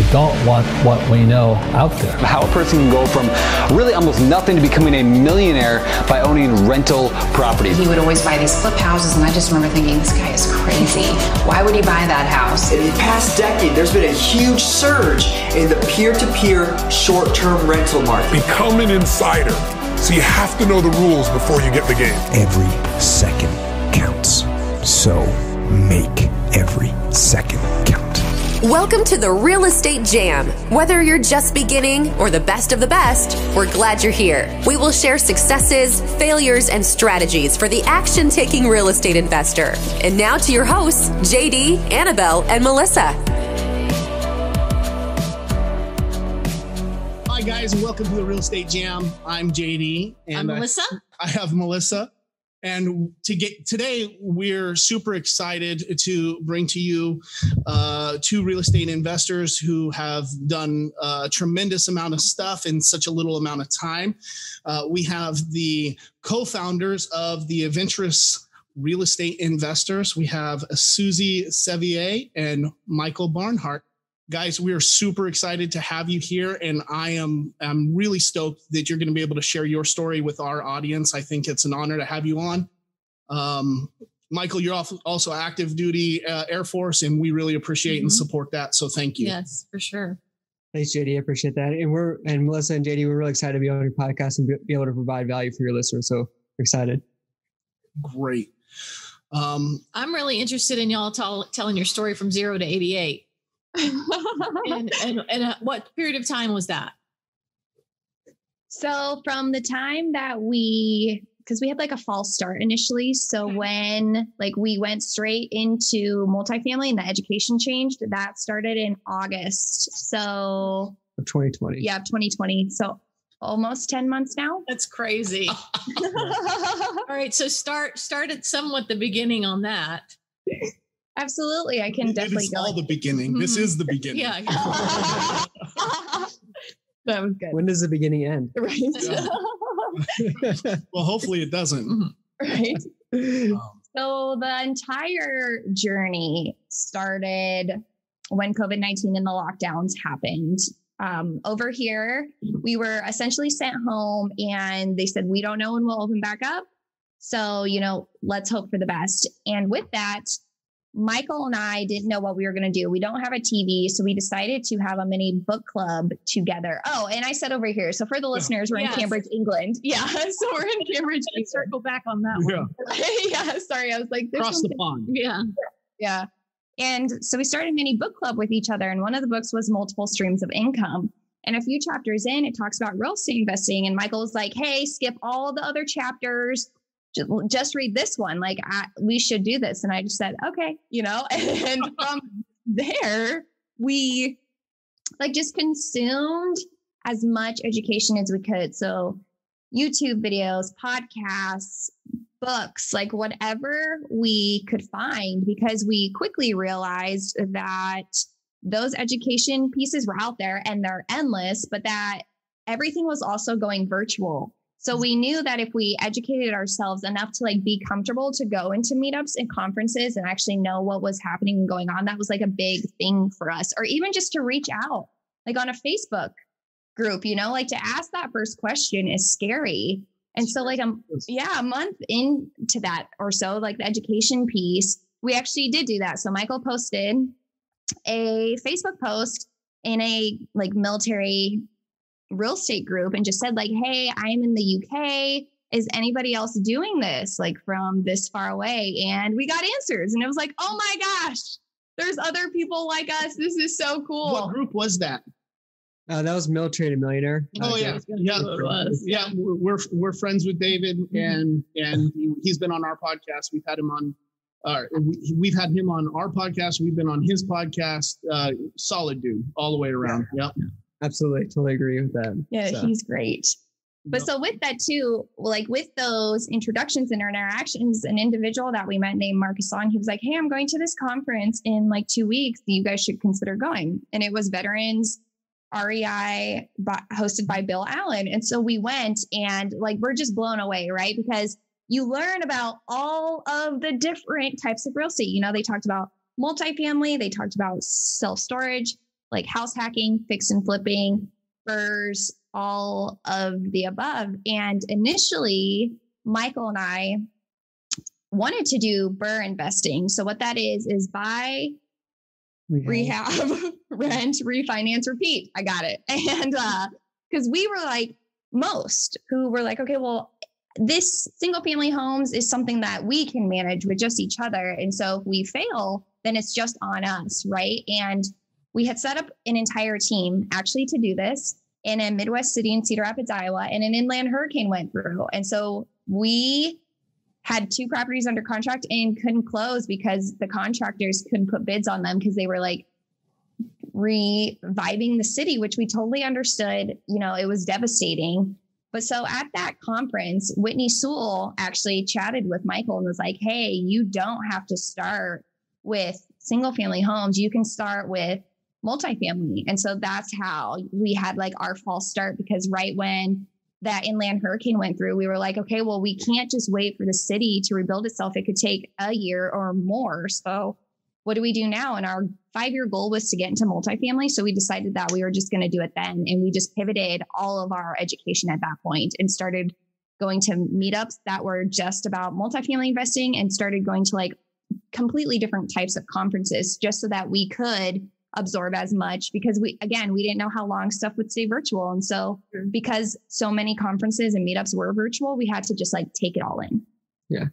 We don't want what we know out there. How a person can go from really almost nothing to becoming a millionaire by owning rental properties. He would always buy these flip houses, and I just remember thinking, this guy is crazy. Why would he buy that house? In the past decade, there's been a huge surge in the peer-to-peer short-term rental market. Become an insider. So you have to know the rules before you get the game. Every second counts. So make every second count. Welcome to the Real Estate Jam. Whether you're just beginning or the best of the best, we're glad you're here. We will share successes, failures, and strategies for the action-taking real estate investor. And now to your hosts, JD, Annabelle, and Melissa. Hi guys, and welcome to the Real Estate Jam. I'm JD. And I'm Melissa. I have Melissa. And today, we're super excited to bring to you two real estate investors who have done a tremendous amount of stuff in such a little amount of time. We have the co-founders of the Adventurous Real Estate Investors. We have Suzy Sevier and Michael Barnhart. Guys, we are super excited to have you here, and I'm really stoked that you're going to be able to share your story with our audience. I think it's an honor to have you on. Michael, you're also active duty Air Force, and we really appreciate and support that. So thank you. Yes, for sure. Thanks, JD. I appreciate that. And Melissa and JD, we're really excited to be on your podcast and be able to provide value for your listeners. So we're excited. Great. I'm really interested in y'all telling your story from 0 to 88. and what period of time was that? So from the time that because we had like a false start initially. So when we went straight into multifamily and the education changed, that started in August. So of 2020. Yeah, 2020. So almost 10 months now. That's crazy. All right. So start at somewhat the beginning on that. Absolutely. I can definitely go. All the beginning. This is the beginning. Yeah. That was good. When does the beginning end? Right. Yeah. Well, hopefully it doesn't. Right. So the entire journey started when COVID-19 and the lockdowns happened. Over here, we were essentially sent home and they said, we don't know when we'll open back up. So, let's hope for the best. And with that, Michael and I didn't know what we were going to do. We don't have a TV, so we decided to have a mini book club together. Oh, and I said over here. So for the listeners, we're in Cambridge, England. Yeah, so we're in Cambridge. Let's circle back on that one. Yeah, sorry. I was like, across the pond. Yeah. Yeah. And so we started a mini book club with each other. And one of the books was Multiple Streams of Income. And a few chapters in, it talks about real estate investing. And Michael was like, hey, skip all the other chapters. Just read this one. We should do this. And I just said, okay, and from there, we just consumed as much education as we could. So YouTube videos, podcasts, books, whatever we could find, because we quickly realized that those education pieces were out there and they're endless, but that everything was also going virtual. So we knew that if we educated ourselves enough to be comfortable to go into meetups and conferences and actually know what was happening and going on, that was a big thing for us. Or even just to reach out, on a Facebook group, to ask that first question is scary. And so a month into that or so, the education piece, we actually did do that. So Michael posted a Facebook post in a military real estate group and just said hey, I'm in the UK. Is anybody else doing this from this far away? And we got answers and it was oh my gosh, there's other people like us. This is so cool. What group was that? That was Military to Millionaire. Oh yeah. We're friends with David and he's been on our podcast. We've had him on we've had him on our podcast. We've been on his podcast. Solid dude all the way around. Yep. Absolutely. Totally agree with that. Yeah, he's great. But so with that too, with those introductions and interactions, an individual that we met named Marcus Song, he was like, hey, I'm going to this conference in 2 weeks. You guys should consider going. And it was Veterans REI hosted by Bill Allen. And so we went and we're just blown away, right? Because you learn about all of the different types of real estate. They talked about multifamily, they talked about self-storage, like house hacking, fix and flipping, burrs, all of the above. And initially, Michael and I wanted to do burr investing. So what that is buy, rehab, rent, refinance, repeat. I got it. And because we were like most who were like, okay, well, this single family homes is something that we can manage with just each other. And so if we fail, then it's just on us, right? And we had set up an entire team actually to do this in a Midwest city in Cedar Rapids, Iowa, and an inland hurricane went through. And so we had 2 properties under contract and couldn't close because the contractors couldn't put bids on them because they were like reviving the city, which we totally understood. You know, it was devastating. But so at that conference, Whitney Sewell actually chatted with Michael and was like, hey, you don't have to start with single family homes. You can start with multifamily. And so that's how we had like our false start, because right when that inland hurricane went through, we were like, okay, well, we can't just wait for the city to rebuild itself. It could take a year or more. So what do we do now? And our 5-year goal was to get into multifamily. So we decided that we were just going to do it then. And we just pivoted all of our education at that point and started going to meetups that were just about multifamily investing and started going to like completely different types of conferences just so that we could absorb as much, because we didn't know how long stuff would stay virtual. And so because so many conferences and meetups were virtual, we had to just like take it all in. Yeah.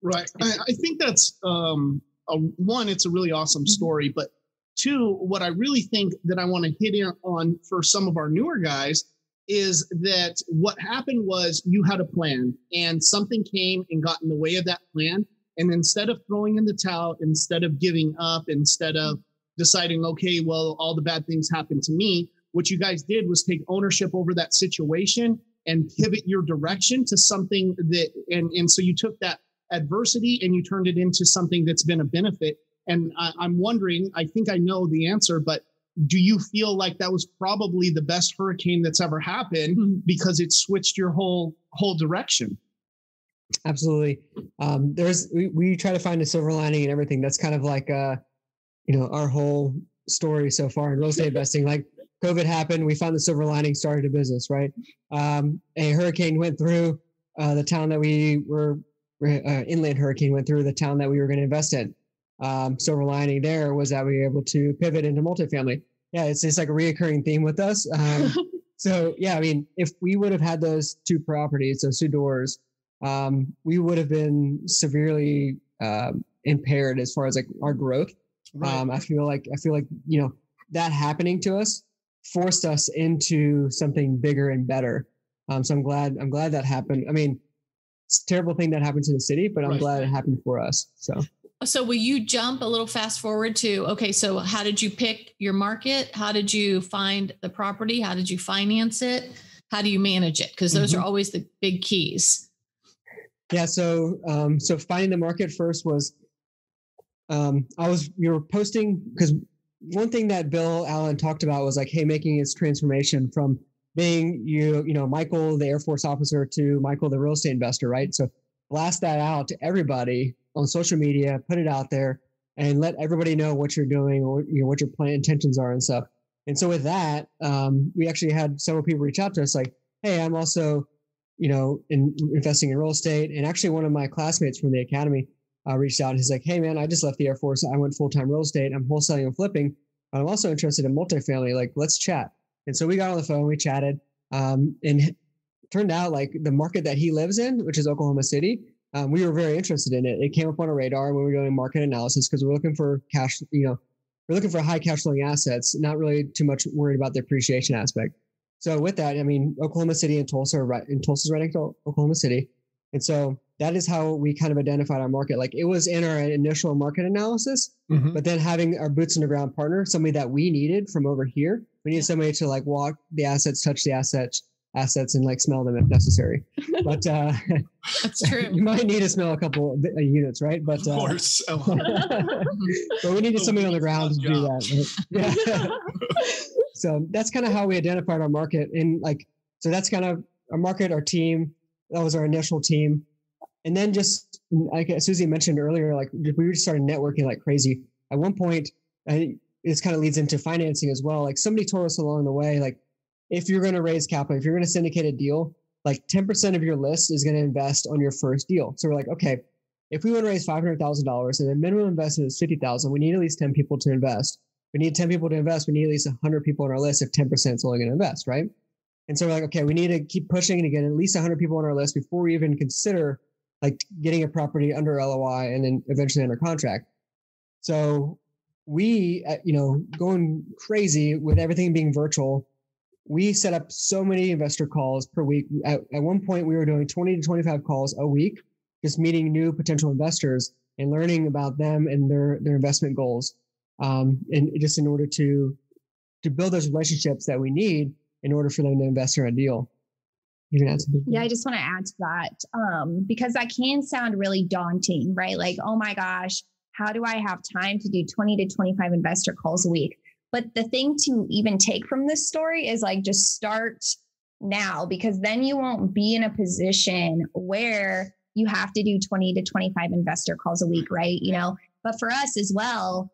Right. I think that's one, it's a really awesome story, but 2, what I really think that I want to hit in on for some of our newer guys is that what happened was you had a plan and something came and got in the way of that plan. And instead of throwing in the towel, instead of giving up, instead of deciding, okay, well, all the bad things happened to me, what you guys did was take ownership over that situation and pivot your direction to something that, and so you took that adversity and you turned it into something that's been a benefit. And I'm wondering, I think I know the answer, but do you feel like that was probably the best hurricane that's ever happened because it switched your whole direction? Absolutely. We try to find a silver lining and everything. That's kind of like, our whole story so far in real estate investing. Like COVID happened, we found the silver lining, started a business, right? A hurricane went through the town that we were, inland hurricane went through the town that we were going to invest in. Silver lining there was that we were able to pivot into multifamily. Yeah, it's like a reoccurring theme with us. So yeah, I mean, if we would have had those 2 properties, those 2 doors, we would have been severely impaired as far as like our growth. Right. I feel like that happening to us forced us into something bigger and better. So I'm glad that happened. I mean, it's a terrible thing that happened to the city, but I'm glad it happened for us. So will you jump a little fast forward to, okay, so how did you pick your market? How did you find the property? How did you we it? How do you manage it? Because those are always the big keys. Yeah. So finding the market first was, we were posting, because one thing that Bill Allen talked about was like, hey, making his transformation from being Michael, the Air Force officer, to Michael, the real estate investor, right? So blast that out to everybody on social media, put it out there and let everybody know what you're doing or what your plan intentions are and stuff. And so with that, we actually had several people reach out to us like, hey, I'm also, investing in real estate. And actually one of my classmates from the academy reached out and he's like, hey man, I just left the Air Force. I went full-time real estate. I'm wholesaling and flipping. I'm also interested in multifamily. Like, let's chat. And so we got on the phone, we chatted, and it turned out like the market that he lives in, which is Oklahoma City, we were very interested in it. It came up on our radar when we were doing market analysis because we're looking for cash, we're looking for high cash flowing assets, not really too much worried about the appreciation aspect. So with that, I mean, Oklahoma City and Tulsa are right, and Tulsa's right next to Oklahoma City. And so that is how we kind of identified our market. Like it was in our initial market analysis, but then having our boots on the ground partner, somebody that we needed from over here, we needed somebody to like walk the assets, touch the assets and like smell them if necessary. But that's true. You might need to smell a couple of units, right? But of course. But we needed somebody on the ground to do that. Right? Yeah. So that's kind of how we identified our market. And like, so that's kind of our market, our team. That was our initial team. And then just like Suzy mentioned earlier, like we started networking like crazy. At one point, this kind of leads into financing as well. Like somebody told us along the way, like if you're going to raise capital, if you're going to syndicate a deal, like 10% of your list is going to invest on your first deal. So we're like, okay, if we want to raise $500,000 and the minimum investment is $50,000, we need at least 10 people to invest. We need 10 people to invest. We need at least 100 people on our list if 10% is only going to invest, right? And so we're like, okay, we need to keep pushing to get at least 100 people on our list before we even consider like getting a property under LOI and then eventually under contract. So we, going crazy with everything being virtual, we set up so many investor calls per week. At one point, we were doing 20 to 25 calls a week, just meeting new potential investors and learning about them and their investment goals. And just in order to build those relationships that we need in order for them to invest in a deal. Yeah, I just want to add to that because that can sound really daunting, right? Like, oh my gosh, how do I have time to do 20 to 25 investor calls a week? But the thing to even take from this story is like, just start now, because then you won't be in a position where you have to do 20 to 25 investor calls a week, right? But for us as well,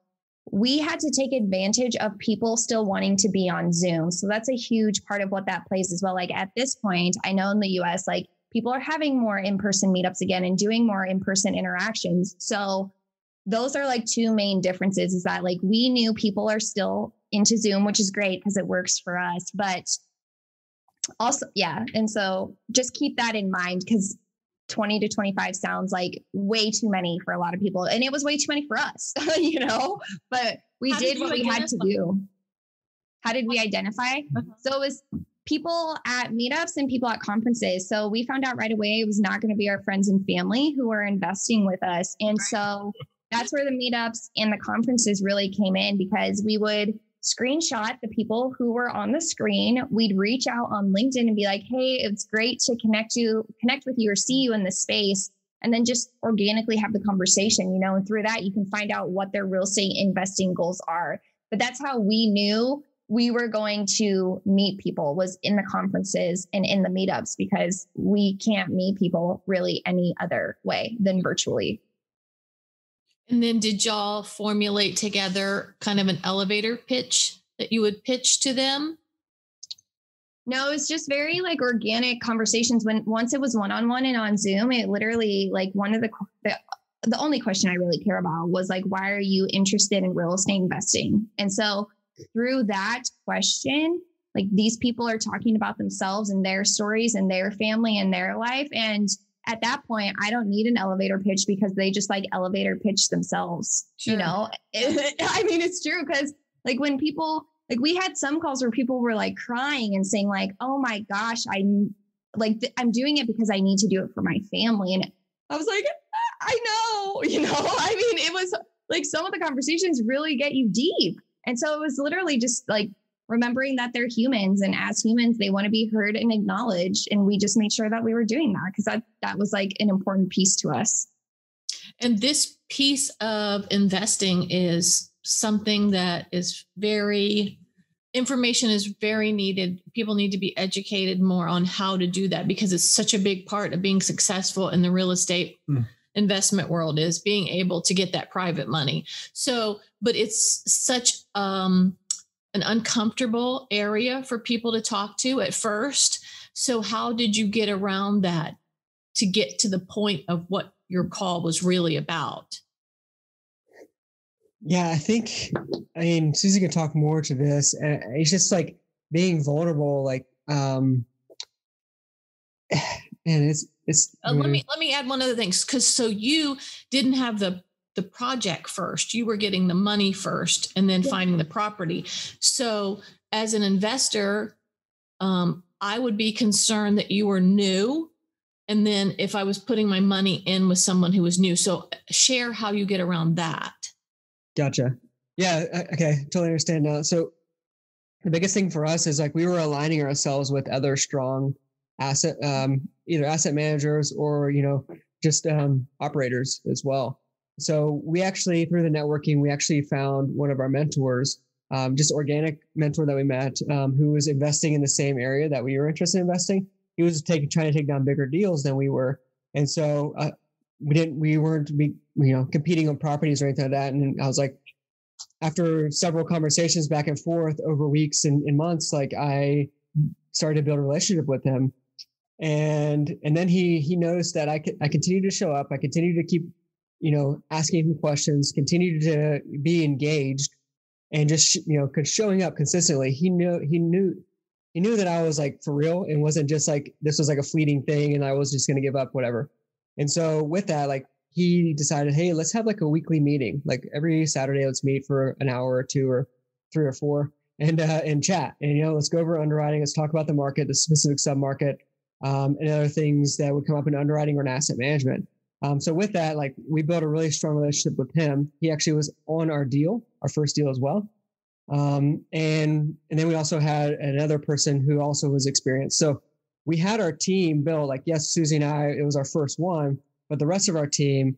we had to take advantage of people still wanting to be on Zoom. So that's a huge part of what that plays as well. Like at this point, I know in the US, like people are having more in-person meetups again and doing more in-person interactions. So those are like two main differences, is that like we knew people are still into Zoom, which is great because it works for us, but also, yeah. And so just keep that in mind, because 20 to 25 sounds like way too many for a lot of people. And it was way too many for us, but we did what we had to do. How did we identify? So it was people at meetups and people at conferences. So we found out right away it was not going to be our friends and family who were investing with us. And so that's where the meetups and the conferences really came in, because we would screenshot the people who were on the screen. We'd reach out on LinkedIn and be like, hey, it's great to connect with you or see you in this space. And then just organically have the conversation, and through that, you can find out what their real estate investing goals are. But that's how we knew we were going to meet people, was in the conferences and in the meetups, because we can't meet people really any other way than virtually. And then did y'all formulate together kind of an elevator pitch that you would pitch to them? No, it's just very like organic conversations. Once it was one-on-one and on Zoom, it literally like one of the only question I really care about was like, why are you interested in real estate investing? And so through that question, like these people are talking about themselves and their stories and their family and their life. And at that point, I don't need an elevator pitch, because they just like elevator pitch themselves, Sure. I mean, it's true, because like when people, like we had some calls where people were like crying and saying like, oh my gosh, I'm doing it because I need to do it for my family. And I was like, I know, I mean, it was like some of the conversations really get you deep. And so it was literally just like remembering that they're humans, and as humans, they want to be heard and acknowledged. And we just made sure that we were doing that, because that was like an important piece to us. And this piece of investing is something that is information is very needed. People need to be educated more on how to do that, because it's such a big part of being successful in the real estate investment world, is being able to get that private money. So, but it's such an uncomfortable area for people to talk to at first. So how did you get around that to get to the point of what your call was really about? Yeah, I mean, Suzy can talk more to this. And it's just like being vulnerable, like, and it's, let me add one other thing. So you didn't have the project first. You were getting the money first and then finding the property. So as an investor, I would be concerned that you were new. And then if I was putting my money in with someone who was new. So share how you get around that. Gotcha. Yeah. Okay. Totally understand now. So the biggest thing for us is like, we were aligning ourselves with other strong asset, either asset managers or, just operators as well. So we actually, through the networking, we actually found one of our mentors, just organic mentor that we met, who was investing in the same area that we were interested in investing. He was trying to take down bigger deals than we were. And so we weren't competing on properties or anything like that. And I was like, after several conversations back and forth over weeks and months, like I started to build a relationship with him. And then he noticed that I continued to show up. I continued to keep, asking him questions, continued to be engaged, and just, showing up consistently. He knew that I was like for real and wasn't just like, this was like a fleeting thing and I was just going to give up, whatever. And so with that, like he decided, hey, let's have like a weekly meeting. Like every Saturday, let's meet for an hour or two or 3 or 4 and chat. And, let's go over underwriting. Let's talk about the market, the specific sub-market, and other things that would come up in underwriting or in asset management. So with that, like we built a really strong relationship with him. He actually was on our first deal as well. And then we also had another person who also was experienced. So we had our team built, like, yes, Suzy and I, it was our first one, but the rest of our team,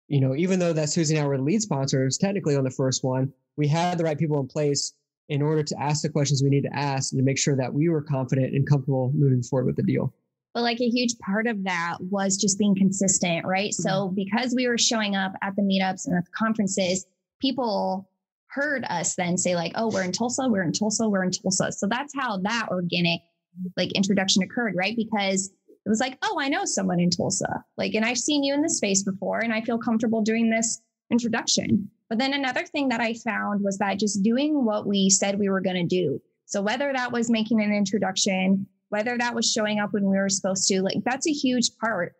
even though that Suzy and I were the lead sponsors, technically on the first one, we had the right people in place in order to ask the questions we need to ask and to make sure that we were confident and comfortable moving forward with the deal. But like a huge part of that was just being consistent, right? Mm-hmm. So because we were showing up at the meetups and at the conferences, people heard us then say like, oh, we're in Tulsa, we're in Tulsa, we're in Tulsa. So that's how that organic like introduction occurred, right? Because it was like, oh, I know someone in Tulsa, like, and I've seen you in this space before and I feel comfortable doing this introduction. But then another thing that I found was that just doing what we said we were going to do. So whether that was making an introduction, whether that was showing up when we were supposed to, like, that's a huge part,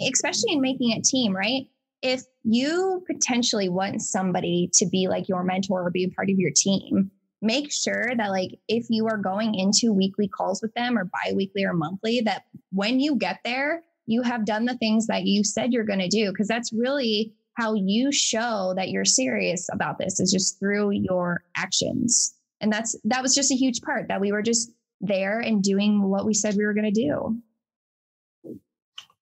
especially in making a team, right? If you potentially want somebody to be like your mentor or be a part of your team, make sure that like if you are going into weekly calls with them or bi-weekly or monthly, that when you get there, you have done the things that you said you're going to do, because that's really how you show that you're serious about this, is just through your actions. And that was just a huge part, that we were just there and doing what we said we were going to do.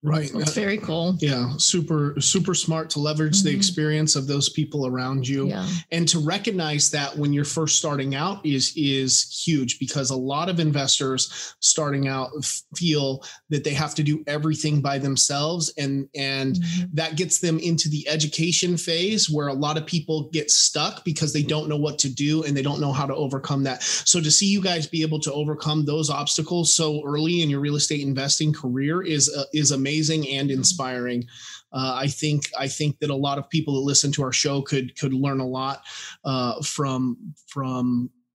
Right. That's very cool. Yeah. Super, super smart to leverage the experience of those people around you. Yeah. And to recognize that when you're first starting out is huge, because a lot of investors starting out feel that they have to do everything by themselves. And that gets them into the education phase where a lot of people get stuck because they don't know what to do and they don't know how to overcome that. So to see you guys be able to overcome those obstacles so early in your real estate investing career is amazing and inspiring. I think that a lot of people that listen to our show could learn a lot from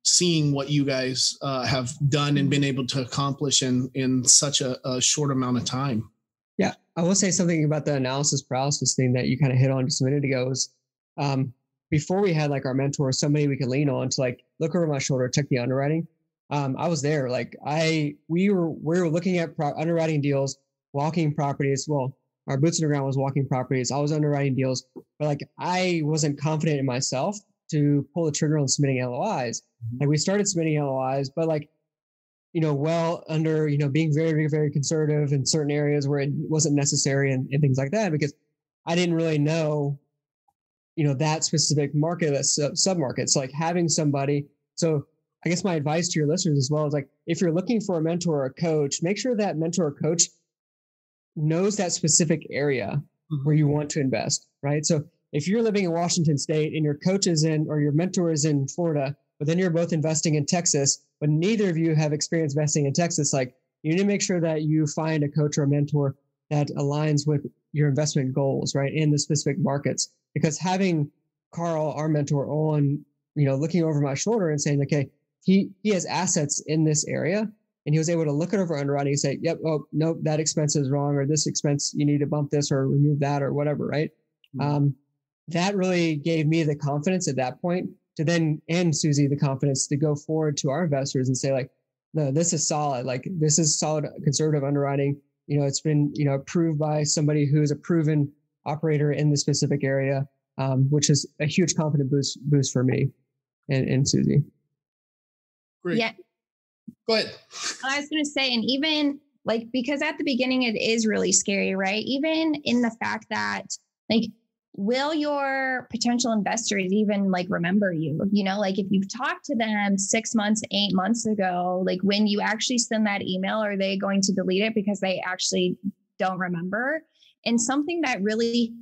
seeing what you guys have done and been able to accomplish in such a short amount of time. Yeah, I will say something about the analysis paralysis thing that you kind of hit on just a minute ago. Is before we had like our mentor, somebody we could lean on to like look over my shoulder, check the underwriting. I was there. Like we were looking at underwriting deals, walking properties. Well, our boots on the ground was walking properties. I was underwriting deals, but like I wasn't confident in myself to pull the trigger on submitting LOIs. Like we started submitting LOIs, but like, well under, being very, very, very conservative in certain areas where it wasn't necessary and things like that, because I didn't really know, that specific market, that sub-market. So like having somebody, so I guess my advice to your listeners as well is like, if you're looking for a mentor or a coach, make sure that mentor or coach knows that specific area where you want to invest, right? So if you're living in Washington State and your coach is or your mentor is in Florida, but then you're both investing in Texas, but neither of you have experience investing in Texas, like you need to make sure that you find a coach or a mentor that aligns with your investment goals, right? In the specific markets, because having Carl, our mentor, on, looking over my shoulder and saying, okay, he has assets in this area. And he was able to look it over underwriting and say, yep, oh, nope, that expense is wrong, or this expense, you need to bump this or remove that or whatever, right? That really gave me the confidence at that point to then, and Suzy, the confidence to go forward to our investors and say like, no, this is solid. Like this is solid conservative underwriting. It's been, approved by somebody who's a proven operator in the specific area, which is a huge confidence boost for me and Suzy. Great. Yeah. Go ahead. I was going to say, and even like, because at the beginning it is really scary, right? Even in the fact that like, will your potential investors even like remember you? Like if you've talked to them 6 months, 8 months ago, like when you actually send that email, are they going to delete it because they actually don't remember? And something that really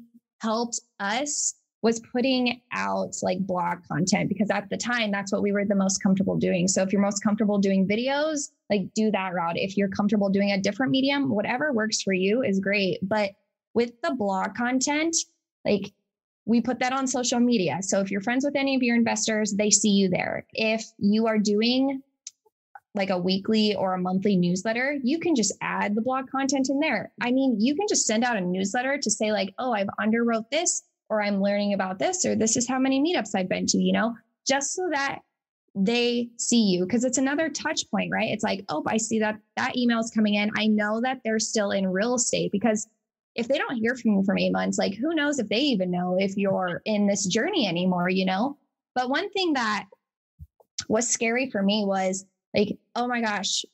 helped us was putting out like blog content, because at the time, that's what we were the most comfortable doing. So if you're most comfortable doing videos, like do that route. If you're comfortable doing a different medium, whatever works for you is great. But with the blog content, like we put that on social media. So if you're friends with any of your investors, they see you there. If you are doing like a weekly or a monthly newsletter, you can just add the blog content in there. I mean, you can just send out a newsletter to say like, oh, I've underwrote this, or I'm learning about this, or this is how many meetups I've been to, you know, just so that they see you. Cause it's another touch point, right? It's like, oh, I see that email is coming in. I know that they're still in real estate, because if they don't hear from you for 8 months, like who knows if they even know if you're in this journey anymore, you know? But one thing that was scary for me was like, oh my gosh,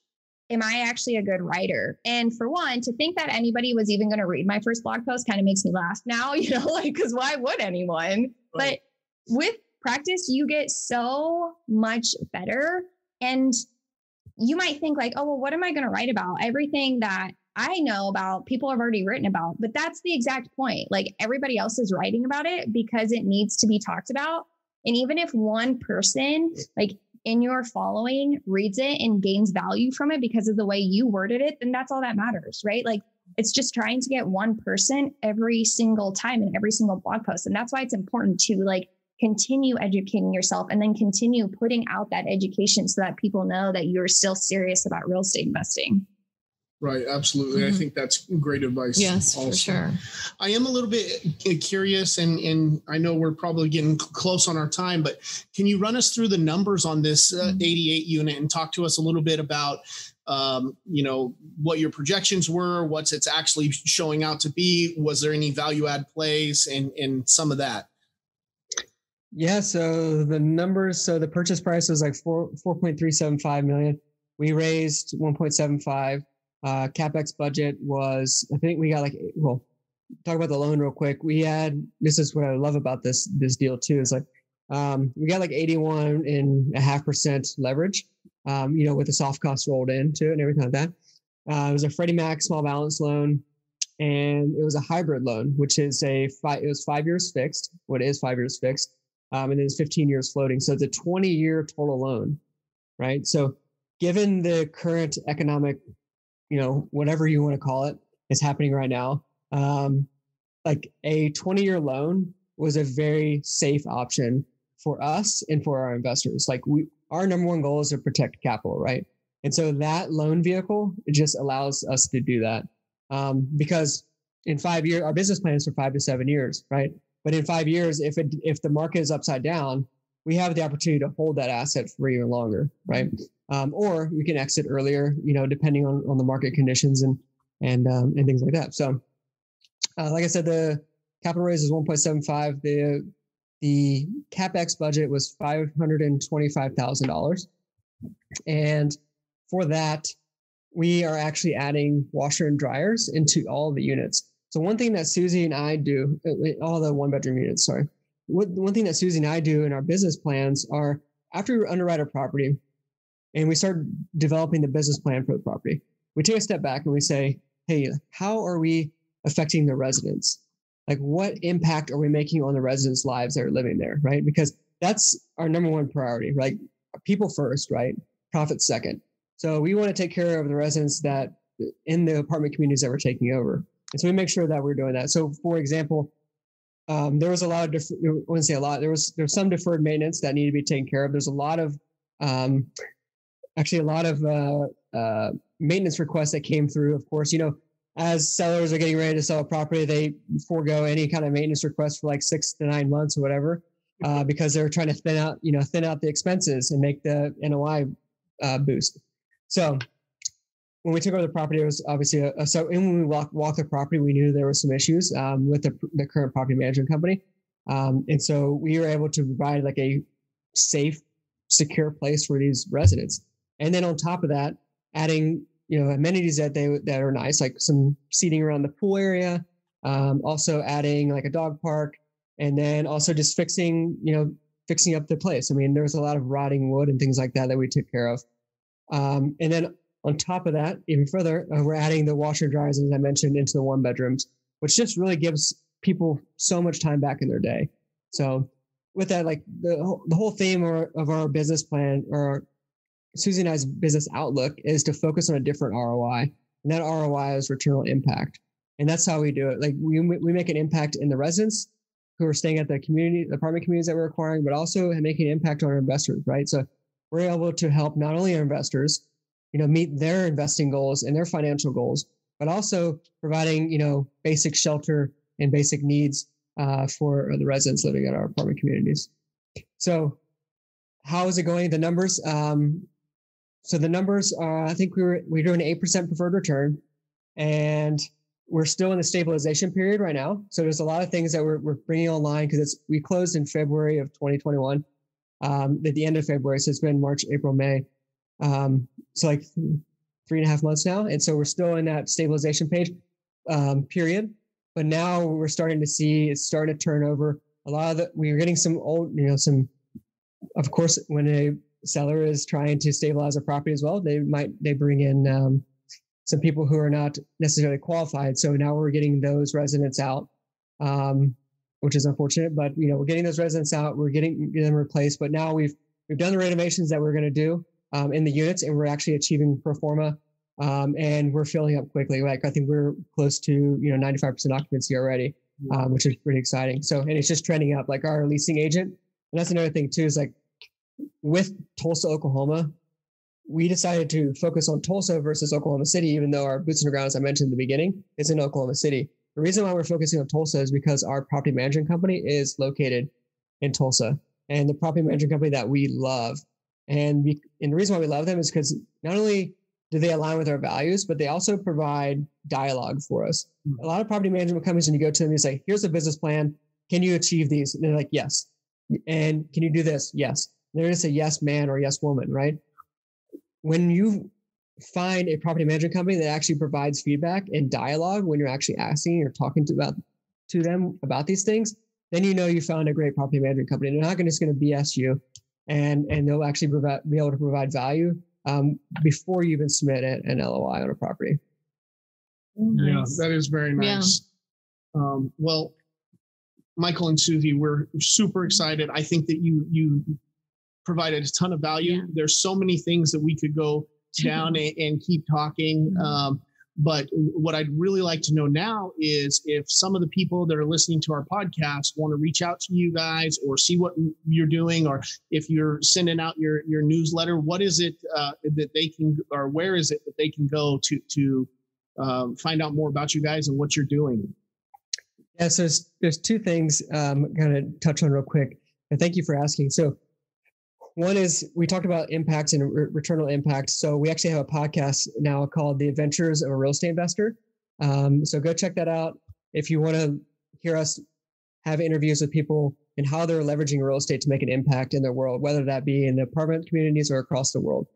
am I actually a good writer? And for one, to think that anybody was even going to read my first blog post kind of makes me laugh now, you know, like, because why would anyone? Right. But with practice, you get so much better. And you might think like, oh, well, what am I going to write about? Everything that I know about, people have already written about. But that's the exact point. Like everybody else is writing about it because it needs to be talked about. And even if one person like in your following reads it and gains value from it because of the way you worded it, then that's all that matters, right? Like it's just trying to get one person every single time in every single blog post. And that's why it's important to like continue educating yourself and then continue putting out that education so that people know that you're still serious about real estate investing. Right. Absolutely. I think that's great advice. Yes, also. for sure. I am a little bit curious, and I know we're probably getting close on our time, but can you run us through the numbers on this 88 unit and talk to us a little bit about, you know, what your projections were, what's it's actually showing out to be? Was there any value add plays and some of that? Yeah. So the numbers, so the purchase price was like 4.375 million. We raised 1.75. CapEx budget was, I think we got like, well, talk about the loan real quick. We had, this is what I love about this deal too, is like, we got like 81.5% leverage, you know, with the soft costs rolled into it and everything like that. It was a Freddie Mac small balance loan, and it was a hybrid loan, which is it was 5 years fixed. What is 5 years fixed? And then it's 15 years floating. So it's a 20-year total loan, right? So given the current economic, you know, whatever you want to call it, is happening right now. Like a 20-year loan was a very safe option for us and for our investors. Like our number one goal is to protect capital, right? And so that loan vehicle, it just allows us to do that. Because in 5 years, our business plan is for 5 to 7 years, right? But in 5 years, if the market is upside down, we have the opportunity to hold that asset for even longer, right? Or we can exit earlier, you know, depending on the market conditions and things like that. So, like I said, the capital raise is 1.75. The CapEx budget was $525,000, and for that, we are actually adding washer and dryers into all the units. So one thing that Suzy and I do, all the one-bedroom units, sorry. One thing that Suzy and I do in our business plans are, after we underwrite a property and we start developing the business plan for the property, we take a step back and we say, hey, how are we affecting the residents? Like, what impact are we making on the residents' lives that are living there, right? Because that's our number one priority, right? People first, right? Profit second. So we want to take care of the residents that in the apartment communities that we're taking over. And so we make sure that we're doing that. So for example, there was a lot of, I wouldn't say a lot, there's some deferred maintenance that need to be taken care of. There's a lot of, maintenance requests that came through. Of course, you know, as sellers are getting ready to sell a property, they forego any kind of maintenance request for like 6 to 9 months or whatever, because they're trying to thin out the expenses and make the NOI boost. So when we took over the property, it was obviously and when we walked the property, we knew there were some issues with the current property management company. And so we were able to provide like a safe, secure place for these residents. And then on top of that, adding, you know, amenities that are nice, like some seating around the pool area, also adding like a dog park, and then also just fixing up the place. I mean, there was a lot of rotting wood and things like that we took care of. And then on top of that, even further, we're adding the washer and dryers, as I mentioned, into the one bedrooms, which just really gives people so much time back in their day. So with that, like the whole theme of our business plan, or Suzy and I's business outlook, is to focus on a different ROI. And that ROI is return on impact. And that's how we do it. Like we make an impact in the residents who are staying at the apartment communities that we're acquiring, but also making an impact on our investors, right? So we're able to help not only our investors, meet their investing goals and their financial goals, but also providing, basic shelter and basic needs for the residents living in our apartment communities. So how is it going? The numbers. So the numbers are, I think we're doing an 8% preferred return, and we're still in the stabilization period right now. So there's a lot of things that we're bringing online because we closed in February of 2021, at the end of February. So it's been March, April, May. So like 3.5 months now. And so we're still in that stabilization period. But now we're starting to see it's starting to turn over. We're getting some old, of course, when a seller is trying to stabilize a property as well, they bring in some people who are not necessarily qualified. So now we're getting those residents out, which is unfortunate, but we're getting those residents out, we're getting them replaced. But now we've done the renovations that we're going to do in the units, and we're actually achieving pro forma, and we're filling up quickly. Like I think we're close to 95% occupancy already, which is pretty exciting. So, and it's just trending up. Like our leasing agent, and that's another thing too, is like with Tulsa, Oklahoma, we decided to focus on Tulsa versus Oklahoma City, even though our boots on the ground, as I mentioned in the beginning, is in Oklahoma City. The reason why we're focusing on Tulsa is because our property management company is located in Tulsa, and the property management company that we love. And the reason why we love them is because not only do they align with our values, but they also provide dialogue for us. A lot of property management companies, when you go to them, you say, here's a business plan. Can you achieve these? And they're like, yes. And can you do this? Yes. They're going to say yes, man, or yes, woman, right? When you find a property management company that actually provides feedback and dialogue when you're actually asking or talking to them about these things, then you found a great property management company. They're not just going to BS you, and they'll actually be able to provide value before you even submit an LOI on a property. Nice. Yeah, that is very nice. Yeah. Well, Michael and Suzy, we're super excited. I think that you provided a ton of value. Yeah. There's so many things that we could go down and keep talking. But what I'd really like to know now is if some of the people that are listening to our podcast want to reach out to you guys or see what you're doing, or if you're sending out your newsletter, what is it that they can, or where is it that they can go to find out more about you guys and what you're doing? Yeah, so there's two things I'm going to touch on real quick. And thank you for asking. So one is we talked about impacts and return on impact. So we actually have a podcast now called The Adventurous of a Real Estate Investor. So go check that out if you want to hear us have interviews with people and how they're leveraging real estate to make an impact in their world, whether that be in the apartment communities or across the world.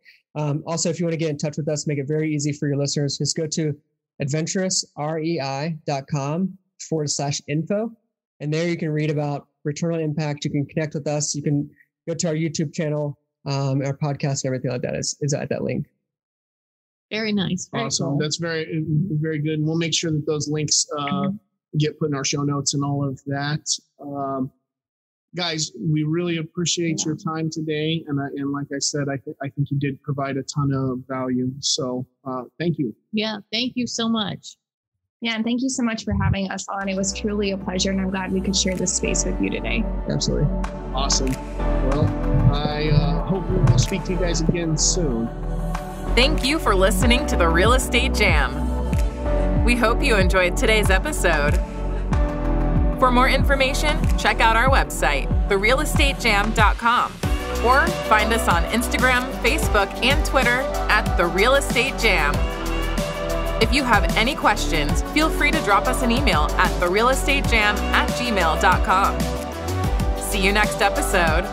Also, if you want to get in touch with us, make it very easy for your listeners, just go to adventurousrei.com/info. And there you can read about return on impact. You can connect with us. You can go to our YouTube channel, our podcast, and everything like that is at that link. Very nice. Very awesome. cool. That's very, very good. And we'll make sure that those links get put in our show notes and all of that. Guys, we really appreciate your time today. And like I said, I think you did provide a ton of value. So thank you. Yeah, thank you so much. Yeah, and thank you so much for having us on. It was truly a pleasure, and I'm glad we could share this space with you today. Absolutely. Awesome. Well, I hope we will speak to you guys again soon. Thank you for listening to the Real Estate Jam. We hope you enjoyed today's episode. For more information, check out our website, therealestatejam.com, or find us on Instagram, Facebook, and Twitter at The Real Estate Jam. If you have any questions, feel free to drop us an email at therealestatejam@gmail.com. See you next episode.